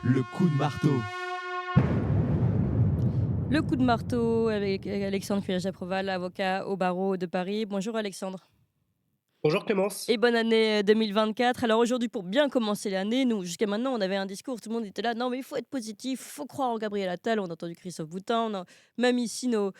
Le coup de marteau. Le coup de marteau avec Alexandre Cuillère-Japroval, avocat au barreau de Paris. Bonjour Alexandre. Bonjour Clémence. Et bonne année 2024. Alors aujourd'hui, pour bien commencer l'année, nous, jusqu'à maintenant, on avait un discours, tout le monde était là, non mais il faut être positif, il faut croire en Gabriel Attal, on a entendu Christophe Boutin, même ici nos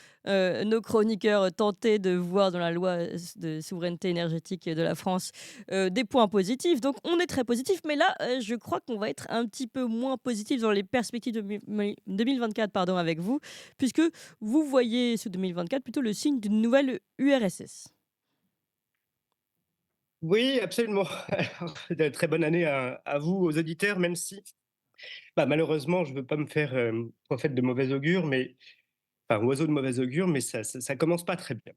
chroniqueurs tentaient de voir dans la loi de souveraineté énergétique de la France des points positifs. Donc on est très positif, mais là, je crois qu'on va être un petit peu moins positif dans les perspectives de 2024 pardon, avec vous, puisque vous voyez sous 2024 plutôt le signe d'une nouvelle URSS. Oui, absolument. Alors, de très bonne année à vous, aux auditeurs, même si, malheureusement, je ne veux pas me faire prophète de mauvais augure, enfin, oiseau de mauvais augure, mais ça commence pas très bien.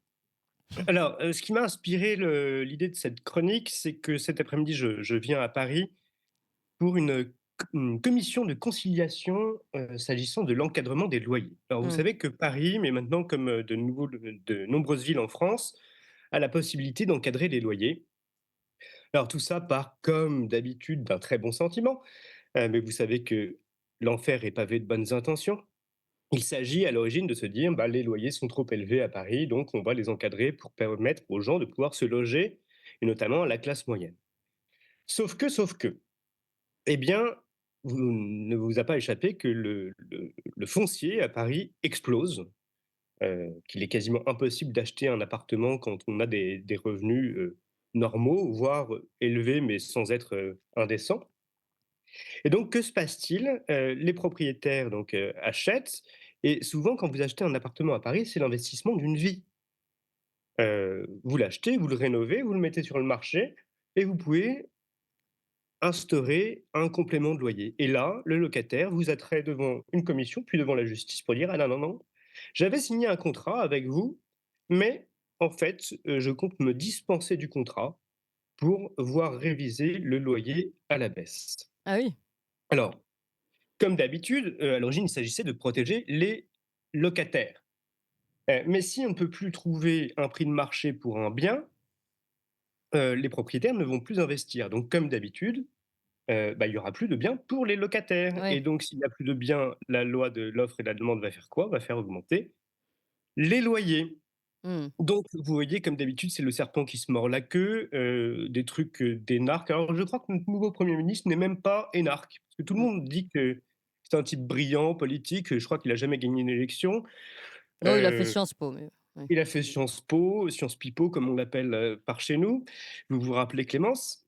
Alors, ce qui m'a inspiré l'idée de cette chronique, c'est que cet après-midi, je viens à Paris pour une commission de conciliation s'agissant de l'encadrement des loyers. Alors, vous Hmm. savez que Paris, mais maintenant comme de nombreuses villes en France, a la possibilité d'encadrer les loyers. Alors tout ça part, comme d'habitude, d'un très bon sentiment, mais vous savez que l'enfer est pavé de bonnes intentions. Il s'agit à l'origine de se dire, les loyers sont trop élevés à Paris, donc on va les encadrer pour permettre aux gens de pouvoir se loger, et notamment à la classe moyenne. Sauf que, eh bien, vous ne vous a pas échappé que le foncier à Paris explose, qu'il est quasiment impossible d'acheter un appartement quand on a des revenus normaux, voire élevés, mais sans être indécents. Et donc, que se passe-t-il? Les propriétaires donc, achètent, et souvent, quand vous achetez un appartement à Paris, c'est l'investissement d'une vie. Vous l'achetez, vous le rénovez, vous le mettez sur le marché, et vous pouvez instaurer un complément de loyer. Et là, le locataire vous attrait devant une commission, puis devant la justice pour dire: «Ah non, non, non, j'avais signé un contrat avec vous, mais en fait, je compte me dispenser du contrat pour voir réviser le loyer à la baisse». Ah oui. Alors, comme d'habitude, à l'origine, il s'agissait de protéger les locataires. Mais si on ne peut plus trouver un prix de marché pour un bien, les propriétaires ne vont plus investir. Donc comme d'habitude, il y aura plus de biens pour les locataires, et Ouais. donc s'il y a plus de biens, la loi de l'offre et de la demande va faire quoi? Va faire augmenter les loyers. Mmh. Donc vous voyez, comme d'habitude, c'est le serpent qui se mord la queue, des trucs, d'énarques. Alors je crois que notre nouveau premier ministre n'est même pas énarque, parce que tout le Mmh. monde dit que c'est un type brillant, politique, je crois qu'il a jamais gagné une élection. Non, il a fait Heu, Sciences Po, mais ouais. il a fait Sciences Po, Sciences Pipo comme on l'appelle, par chez nous. Vous vous rappelez Clémence?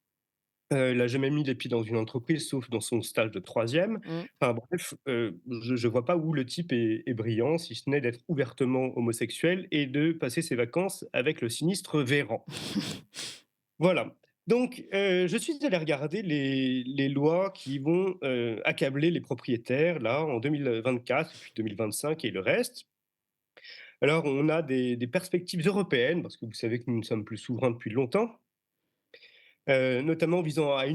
Il a jamais mis les pieds dans une entreprise, sauf dans son stage de troisième. Mmh. Enfin bref, je vois pas où le type est brillant, si ce n'est d'être ouvertement homosexuel et de passer ses vacances avec le sinistre Véran. Voilà. Donc, je suis allé regarder les lois qui vont, accabler les propriétaires là en 2024 et puis 2025 et le reste. Alors on a des perspectives européennes, parce que vous savez que nous ne sommes plus souverains depuis longtemps. Notamment visant à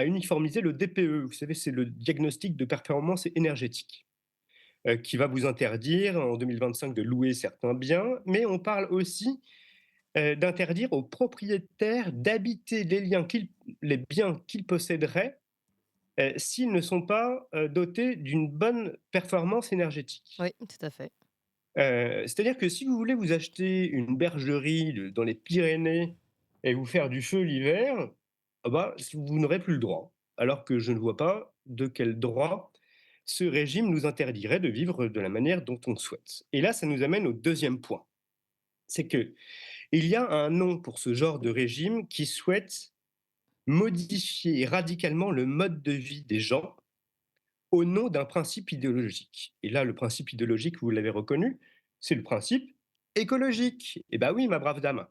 uniformiser le DPE. Vous savez, c'est le diagnostic de performance énergétique, qui va vous interdire en 2025 de louer certains biens, mais on parle aussi, d'interdire aux propriétaires d'habiter les biens qu'ils posséderaient, s'ils ne sont pas, dotés d'une bonne performance énergétique. Oui, tout à fait. C'est-à-dire que si vous voulez vous acheter une bergerie dans les Pyrénées et vous faire du feu l'hiver, vous n'aurez plus le droit. Alors que je ne vois pas de quel droit ce régime nous interdirait de vivre de la manière dont on le souhaite. Et là, ça nous amène au deuxième point. C'est que il y a un nom pour ce genre de régime qui souhaite modifier radicalement le mode de vie des gens au nom d'un principe idéologique. Et là, le principe idéologique, vous l'avez reconnu, c'est le principe écologique. Eh ben oui, ma brave dame.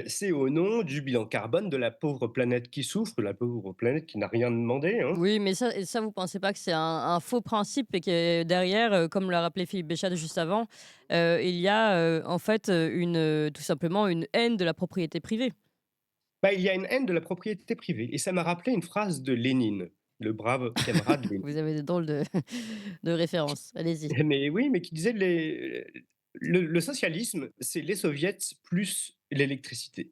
C'est au nom du bilan carbone de la pauvre planète qui souffre, la pauvre planète qui n'a rien demandé, hein. Oui, mais ça vous pensez pas que c'est un faux principe et que derrière, comme l'a rappelé Philippe Béchat juste avant, il y a, en fait, tout simplement une haine de la propriété privée? Il y a une haine de la propriété privée, et ça m'a rappelé une phrase de Lénine, le brave camarade Vous Lénine. avez des drôles de de références. Allez-y. Mais oui, mais qui disait le socialisme, c'est les soviets plus l'électricité.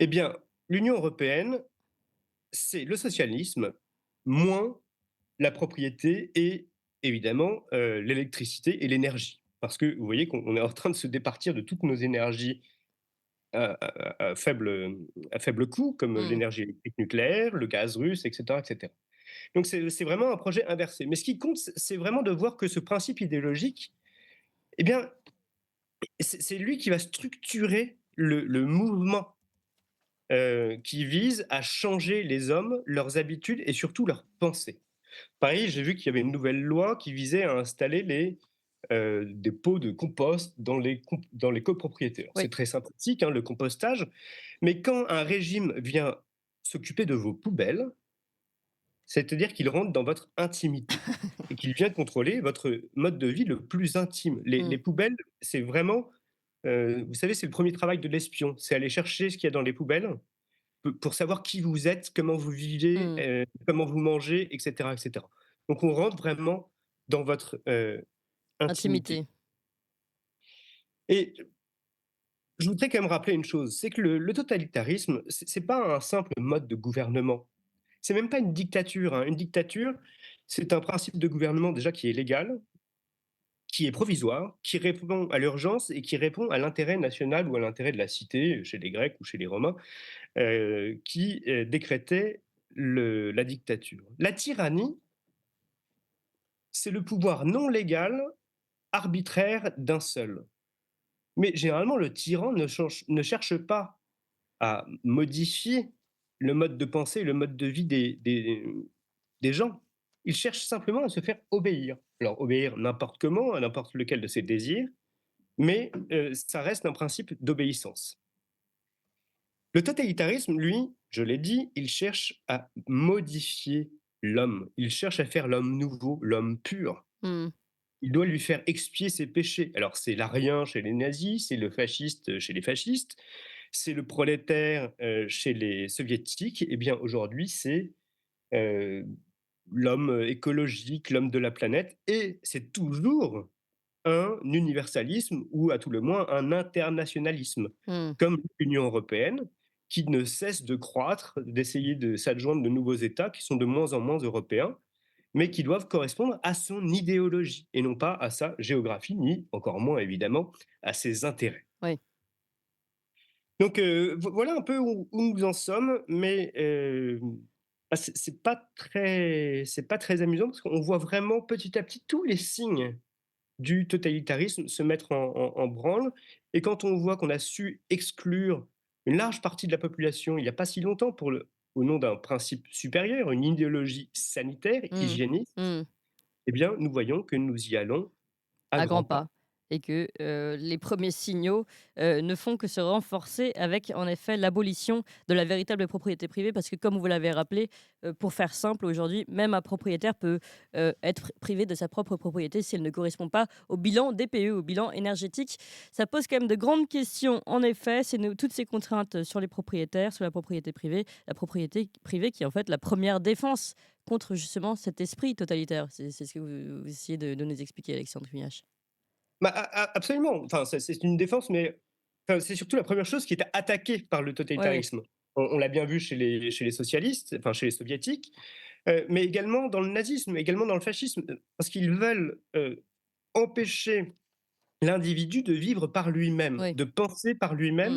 Eh bien, l'Union européenne, c'est le socialisme moins la propriété et évidemment, l'électricité et l'énergie. Parce que vous voyez qu'on est en train de se départir de toutes nos énergies à faible coût, comme Mmh. l'énergie électrique nucléaire, le gaz russe, et cetera, et cetera. Donc c'est vraiment un projet inversé. Mais ce qui compte, c'est vraiment de voir que ce principe idéologique, eh bien, c'est lui qui va structurer le mouvement qui vise à changer les hommes, leurs habitudes et surtout leurs pensées. Pareil, j'ai vu qu'il y avait une nouvelle loi qui visait à installer des pots de compost dans les copropriétés. Alors, c'est Oui. très sympathique, hein, le compostage, mais quand un régime vient s'occuper de vos poubelles, c'est-à-dire qu'il rentre dans votre intimité et qu'il vient contrôler votre mode de vie le plus intime. Les Mmh. poubelles, c'est vraiment, vous savez, c'est le premier travail de l'espion. C'est aller chercher ce qu'il y a dans les poubelles pour savoir qui vous êtes, comment vous vivez, Mmh. comment vous mangez, et cetera, et cetera. Donc on rentre vraiment dans votre, intimité Intimité. et je voudrais quand même rappeler une chose, c'est que le totalitarisme, c'est pas un simple mode de gouvernement. C'est même pas une dictature, hein. Une dictature, c'est un principe de gouvernement déjà qui est légal, qui est provisoire, qui répond à l'urgence et qui répond à l'intérêt national ou à l'intérêt de la cité, chez les Grecs ou chez les Romains, qui, décrétait la dictature. La tyrannie, c'est le pouvoir non légal, arbitraire d'un seul. Mais généralement, le tyran ne cherche pas à modifier le mode de pensée, le mode de vie des gens. Il cherche simplement à se faire obéir. Alors, obéir n'importe comment, à n'importe lequel de ses désirs, mais ça reste un principe d'obéissance. Le totalitarisme, lui, je l'ai dit, il cherche à modifier l'homme. Il cherche à faire l'homme nouveau, l'homme pur. Mmh. Il doit lui faire expier ses péchés. Alors, c'est l'arien chez les nazis, c'est le fasciste chez les fascistes, c'est le prolétaire chez les soviétiques. Eh bien, aujourd'hui, c'est euh, l'homme écologique, l'homme de la planète, et c'est toujours un universalisme ou à tout le moins un internationalisme, Mmh. comme l'Union européenne, qui ne cesse de croître, d'essayer de s'adjoindre de nouveaux États qui sont de moins en moins européens, mais qui doivent correspondre à son idéologie et non pas à sa géographie, ni encore moins évidemment à ses intérêts. Oui. Donc voilà un peu où nous en sommes, mais c'est pas très amusant parce qu'on voit vraiment petit à petit tous les signes du totalitarisme se mettre en branle. Et quand on voit qu'on a su exclure une large partie de la population il n'y a pas si longtemps au nom d'un principe supérieur, une idéologie sanitaire, Mmh. hygiéniste, Mmh. eh bien, nous voyons que nous y allons à À grands grands pas. pas et que, les premiers signaux, ne font que se renforcer avec, en effet, l'abolition de la véritable propriété privée. Parce que comme vous l'avez rappelé, pour faire simple, aujourd'hui, même un propriétaire peut, être privé de sa propre propriété si elle ne correspond pas au bilan DPE, au bilan énergétique. Ça pose quand même de grandes questions, en effet, c'est toutes ces contraintes sur les propriétaires, sur la propriété privée. La propriété privée qui est, en fait, la première défense contre, justement, cet esprit totalitaire. C'est ce que vous essayez de nous expliquer, Alexandre Huyache. Bah, absolument, enfin, c'est une défense, mais enfin, c'est surtout la première chose qui est attaquée par le Ouais, ouais. totalitarisme. On l'a bien vu chez les socialistes, enfin chez les soviétiques, mais également dans le nazisme, également dans le fascisme, parce qu'ils veulent, empêcher l'individu de vivre par lui-même, Oui. de penser par lui-même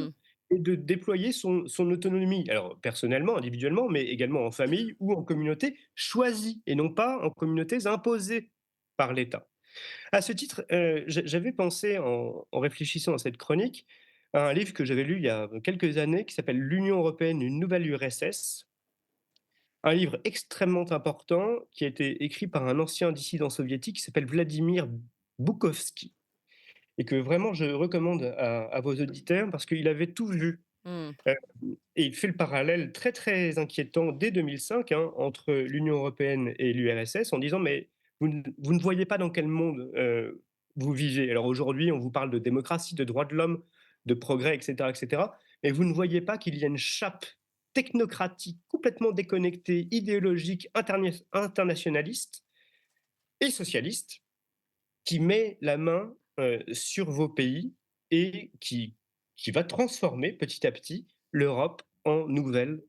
Mmh. et de déployer son autonomie. Alors personnellement, individuellement, mais également en famille ou en communauté choisie et non pas en communautés imposées par l'État. À ce titre, j'avais pensé en réfléchissant à cette chronique, à un livre que j'avais lu il y a quelques années qui s'appelle «L'Union européenne, une nouvelle URSS», un livre extrêmement important qui a été écrit par un ancien dissident soviétique qui s'appelle Vladimir Boukowski et que vraiment je recommande à vos auditeurs parce qu'il avait tout vu, Mmh. heu et il fait le parallèle très, très inquiétant dès 2005, hein, entre l'Union européenne et l'URSS en disant: «Mais vous ne voyez pas dans quel monde, vous vivez. Alors aujourd'hui, on vous parle de démocratie, de droits de l'homme, de progrès et cetera, mais vous ne voyez pas qu'il y a une chape technocratique complètement déconnectée, idéologique, internationaliste et socialiste qui met la main, sur vos pays et qui va transformer petit à petit l'Europe en nouvelle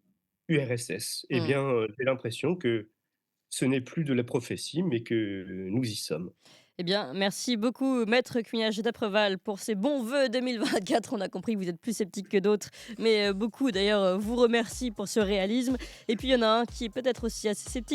URSS. Eh Mmh. bien, j'ai l'impression que ce n'est plus de la prophétie, mais que nous y sommes. Eh bien, merci beaucoup, maître Cugnage d'Apreval, pour ces bons vœux 2024. On a compris que vous êtes plus sceptique que d'autres, mais beaucoup d'ailleurs vous remercient pour ce réalisme. Et puis il y en a un qui est peut-être aussi assez sceptique